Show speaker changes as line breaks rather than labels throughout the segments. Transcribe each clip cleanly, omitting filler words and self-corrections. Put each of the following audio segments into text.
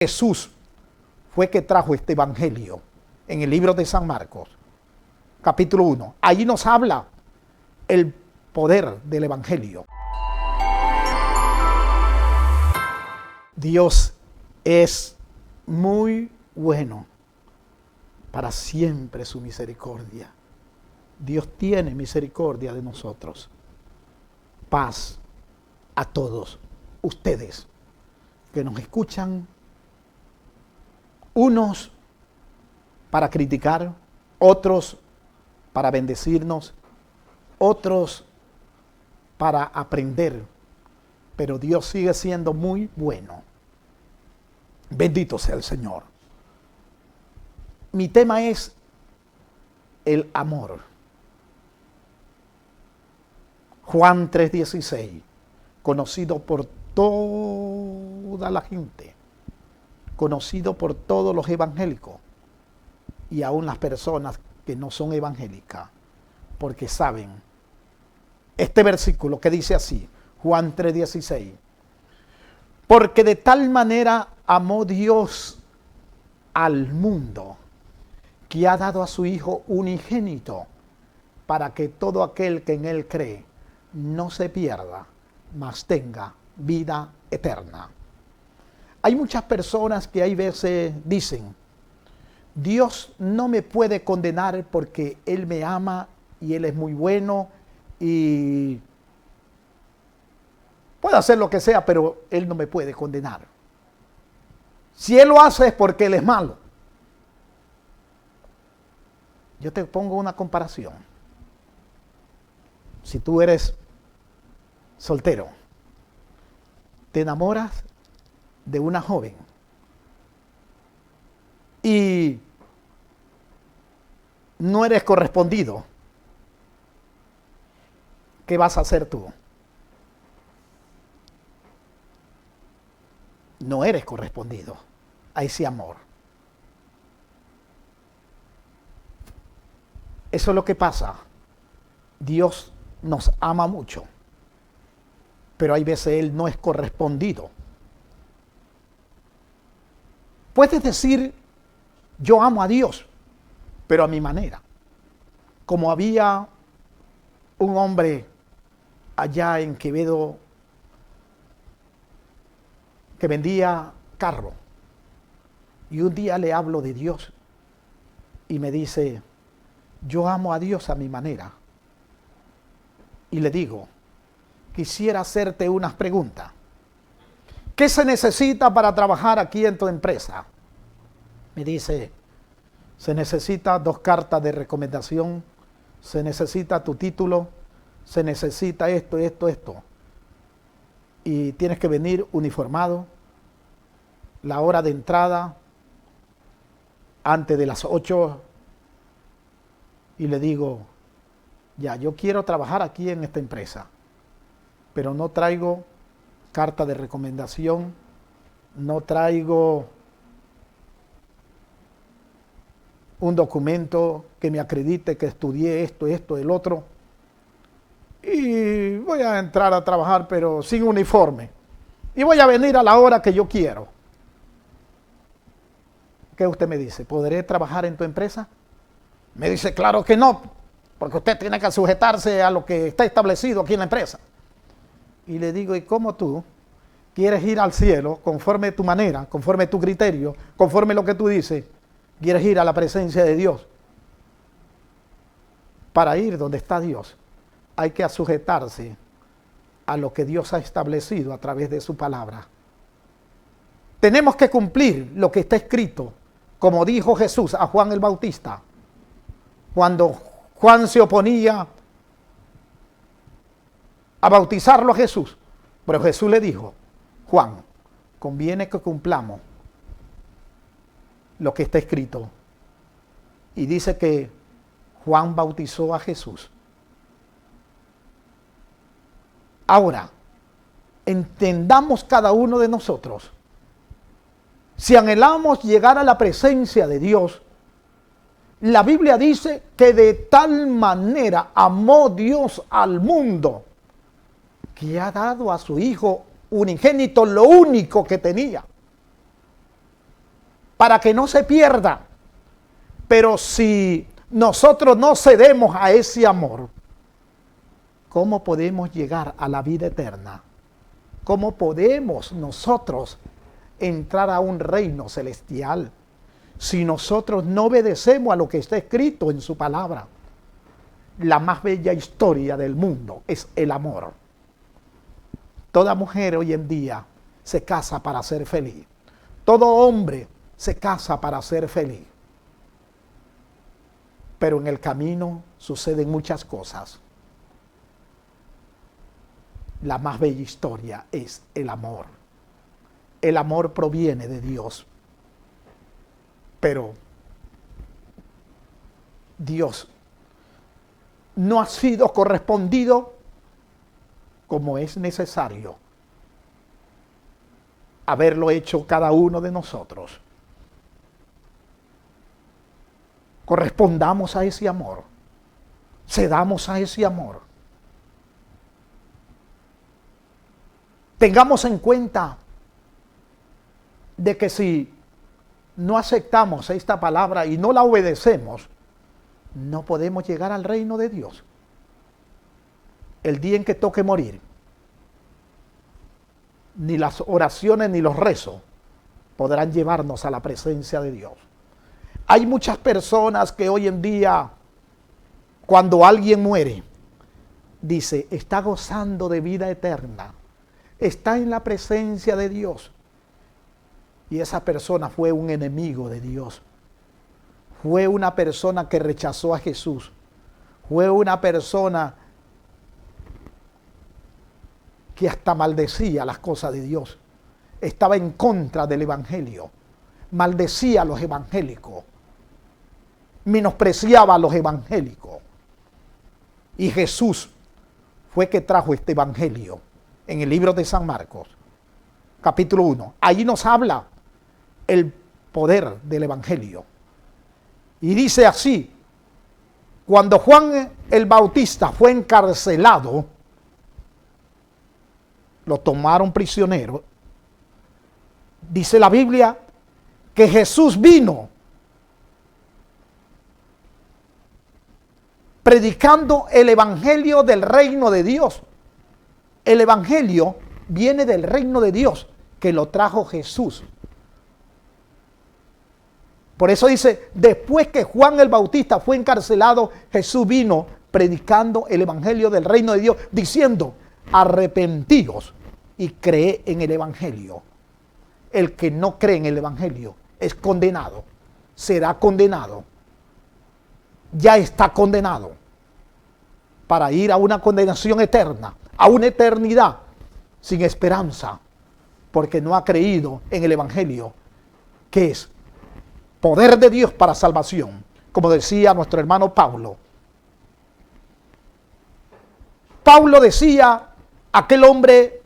Jesús fue que trajo este evangelio en el libro de San Marcos, capítulo 1. Ahí nos habla el poder del evangelio. Dios es muy bueno, para siempre su misericordia. Dios tiene misericordia de nosotros. Paz a todos ustedes que nos escuchan, unos para criticar, otros para bendecirnos, otros para aprender, pero Dios sigue siendo muy bueno. Bendito sea el Señor. Mi tema es el amor. Juan 3:16, conocido por toda la gente, conocido por todos los evangélicos y aún las personas que no son evangélicas, porque saben este versículo que dice así, Juan 3:16, porque de tal manera amó Dios al mundo que ha dado a su Hijo unigénito, para que todo aquel que en Él cree no se pierda, mas tenga vida eterna. Hay muchas personas que hay veces dicen, Dios no me puede condenar porque Él me ama y Él es muy bueno y puede hacer lo que sea, pero Él no me puede condenar. Si Él lo hace es porque Él es malo. Yo te pongo una comparación. Si tú eres soltero, te enamoras de una joven y no eres correspondido, ¿qué vas a hacer tú? No eres correspondido a ese amor. Eso es lo que pasa. Dios nos ama mucho, pero hay veces Él no es correspondido. Puedes decir, yo amo a Dios, pero a mi manera. Como había un hombre allá en Quevedo que vendía carro, y un día le hablo de Dios y me dice, yo amo a Dios a mi manera. Y le digo, quisiera hacerte unas preguntas. ¿Qué se necesita para trabajar aquí en tu empresa? Me dice, se necesita 2 cartas de recomendación, se necesita tu título, se necesita esto. Y tienes que venir uniformado, la hora de entrada, antes de las 8. Y le digo, ya, yo quiero trabajar aquí en esta empresa, pero no traigo carta de recomendación, no traigo un documento que me acredite que estudié esto, el otro, y voy a entrar a trabajar pero sin uniforme, y voy a venir a la hora que yo quiero. ¿Qué usted me dice? ¿Podré trabajar en tu empresa? Me dice, claro que no, porque usted tiene que sujetarse a lo que está establecido aquí en la empresa. Y le digo, ¿y cómo tú quieres ir al cielo conforme tu manera, conforme tu criterio, conforme lo que tú dices? ¿Quieres ir a la presencia de Dios? Para ir donde está Dios, hay que sujetarse a lo que Dios ha establecido a través de su palabra. Tenemos que cumplir lo que está escrito, como dijo Jesús a Juan el Bautista, cuando Juan se oponía a bautizarlo a Jesús. Pero Jesús le dijo, Juan, conviene que cumplamos lo que está escrito. Y dice que Juan bautizó a Jesús. Ahora, entendamos cada uno de nosotros, si anhelamos llegar a la presencia de Dios, la Biblia dice que de tal manera amó Dios al mundo que ha dado a su Hijo unigénito lo único que tenía, para que no se pierda. Pero si nosotros no cedemos a ese amor, ¿cómo podemos llegar a la vida eterna? ¿Cómo podemos nosotros entrar a un reino celestial si nosotros no obedecemos a lo que está escrito en su palabra? La más bella historia del mundo es el amor. Toda mujer hoy en día se casa para ser feliz. Todo hombre se casa para ser feliz. Pero en el camino suceden muchas cosas. La más bella historia es el amor. El amor proviene de Dios. Pero Dios no ha sido correspondido como es necesario haberlo hecho cada uno de nosotros. Correspondamos a ese amor, cedamos a ese amor. Tengamos en cuenta de que si no aceptamos esta palabra y no la obedecemos, no podemos llegar al reino de Dios. El día en que toque morir, ni las oraciones ni los rezos podrán llevarnos a la presencia de Dios. Hay muchas personas que hoy en día, cuando alguien muere, dice, está gozando de vida eterna, está en la presencia de Dios. Y esa persona fue un enemigo de Dios. Fue una persona que rechazó a Jesús. Fue una persona que hasta maldecía las cosas de Dios. Estaba en contra del evangelio. Maldecía a los evangélicos. Menospreciaba a los evangélicos. Y Jesús fue que trajo este evangelio en el libro de San Marcos, capítulo 1. Allí nos habla el poder del evangelio. Y dice así: cuando Juan el Bautista fue encarcelado, lo tomaron prisionero. Dice la Biblia que Jesús vino predicando el evangelio del reino de Dios. El evangelio viene del reino de Dios, que lo trajo Jesús. Por eso dice, después que Juan el Bautista fue encarcelado, Jesús vino predicando el evangelio del reino de Dios, diciendo, arrepentíos y cree en el evangelio. El que no cree en el evangelio es condenado, será condenado, ya está condenado para ir a una condenación eterna, a una eternidad sin esperanza, porque no ha creído en el evangelio, que es poder de Dios para salvación, como decía nuestro hermano Pablo. Pablo decía, aquel hombre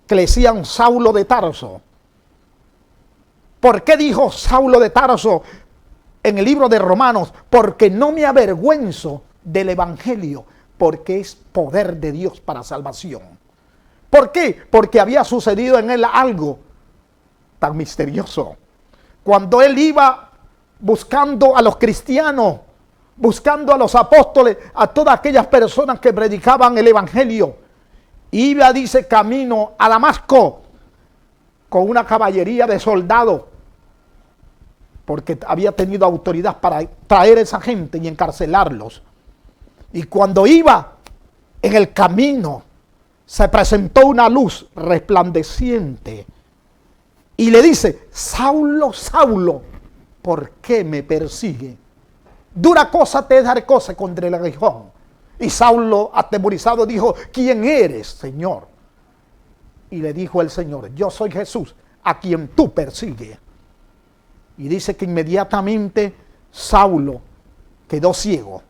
que le decían Saulo de Tarso. ¿Por qué dijo Saulo de Tarso en el libro de Romanos? Porque no me avergüenzo del evangelio, porque es poder de Dios para salvación. ¿Por qué? Porque había sucedido en él algo tan misterioso. Cuando él iba buscando a los cristianos, buscando a los apóstoles, a todas aquellas personas que predicaban el evangelio, iba, dice, camino a Damasco con una caballería de soldados, porque había tenido autoridad para traer a esa gente y encarcelarlos. Y cuando iba en el camino, se presentó una luz resplandeciente y le dice, Saulo, Saulo, ¿por qué me persigue? Dura cosa te es dar cosa contra el aguijón. Y Saulo, atemorizado, dijo, ¿quién eres, Señor? Y le dijo el Señor, yo soy Jesús, a quien tú persigues. Y dice que inmediatamente Saulo quedó ciego.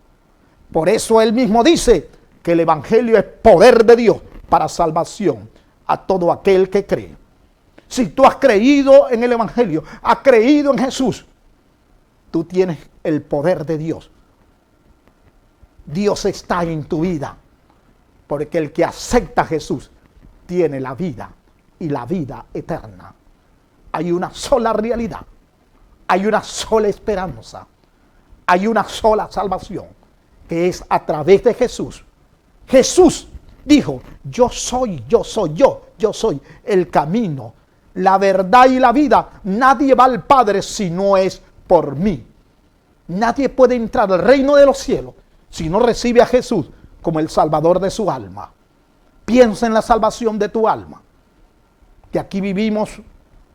Por eso él mismo dice que el evangelio es poder de Dios para salvación a todo aquel que cree. Si tú has creído en el evangelio, has creído en Jesús, tú tienes el poder de Dios. Dios está en tu vida, porque el que acepta a Jesús tiene la vida y la vida eterna. Hay una sola realidad, hay una sola esperanza, hay una sola salvación, que es a través de Jesús. Jesús dijo, yo soy el camino, la verdad y la vida. Nadie va al Padre si no es por mí. Nadie puede entrar al reino de los cielos si no recibe a Jesús como el Salvador de su alma. Piensa en la salvación de tu alma. Que aquí vivimos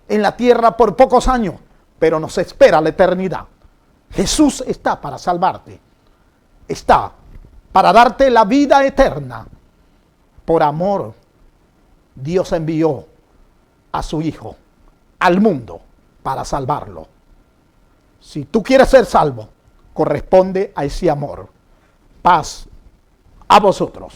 en la tierra por pocos años, pero nos espera la eternidad. Jesús está para salvarte. Está para darte la vida eterna. Por amor, Dios envió a su Hijo al mundo para salvarlo. Si tú quieres ser salvo, corresponde a ese amor. Paz a vosotros.